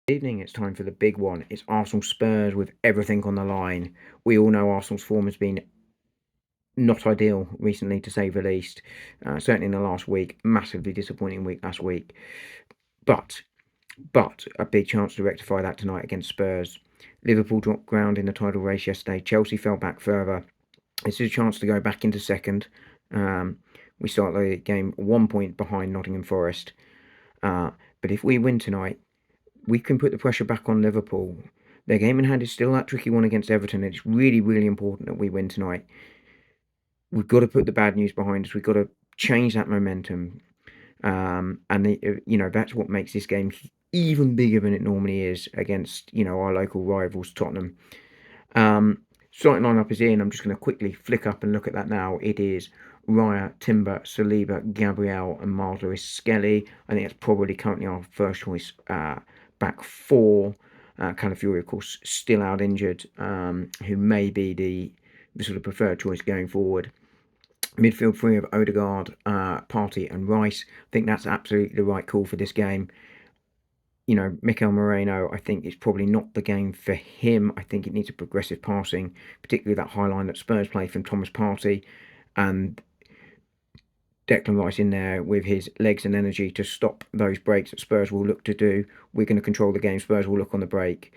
Evening, it's time for the big one. It's Arsenal Spurs with everything on the line. We all know Arsenal's form has been not ideal recently, to say the least. Certainly in the last week, massively disappointing week last week. But a big chance to rectify that tonight against Spurs. Liverpool dropped ground in the title race yesterday. Chelsea fell back further. This is a chance to go back into second. Um, we start the game 1 point behind Nottingham Forest. But if we win tonight, we can put the pressure back on Liverpool. Their game in hand is still that tricky one against Everton, and it's really, really important that we win tonight. We've got to put the bad news behind us. We've got to change that momentum, that's what makes this game even bigger than it normally is against our local rivals, Tottenham. Starting lineup is in. I'm just going to quickly flick up and look at that now. It is Raya, Timber, Saliba, Gabriel, and Marloris Skelly. I think that's probably currently our first choice back four. Calafiori, of course, still out injured, who may be the sort of preferred choice going forward. Midfield three of Odegaard, Partey, and Rice. I think that's absolutely the right call for this game. Mikel Moreno, I think it's probably not the game for him. I think it needs a progressive passing, particularly that high line that Spurs play from Thomas Partey and Declan Rice in there with his legs and energy to stop those breaks that Spurs will look to do. We're going to control the game. Spurs will look on the break.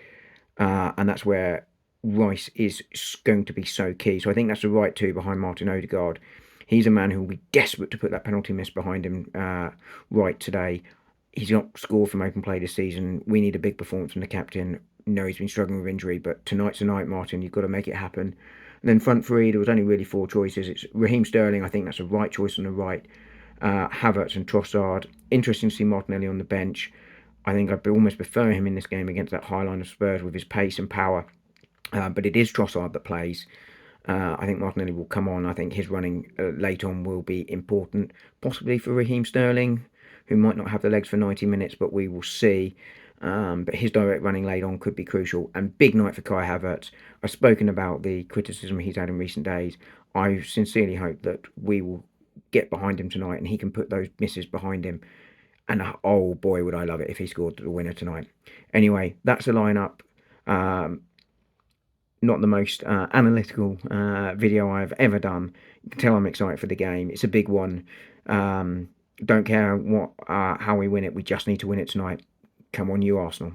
And that's where Rice is going to be so key. So I think that's the right two behind Martin Odegaard. He's a man who will be desperate to put that penalty miss behind him right today. He's not scored from open play this season. We need a big performance from the captain. No, he's been struggling with injury, but tonight's the night, Martin. You've got to make it happen. And then front three, there was only really four choices. It's Raheem Sterling. I think that's a right choice on the right. Havertz and Trossard. Interesting to see Martinelli on the bench. I think I'd almost prefer him in this game against that high line of Spurs with his pace and power. But it is Trossard that plays. I think Martinelli will come on. I think his running late on will be important, possibly for Raheem Sterling, who might not have the legs for 90 minutes, but we will see. But his direct running late on could be crucial. And big night for Kai Havertz. I've spoken about the criticism he's had in recent days. I sincerely hope that we will get behind him tonight and he can put those misses behind him. And oh boy, would I love it if he scored the winner tonight. Anyway, that's a lineup. Not the most analytical video I've ever done. You can tell I'm excited for the game. It's a big one. Don't care how we win it. We just need to win it tonight. Come on, you Arsenal.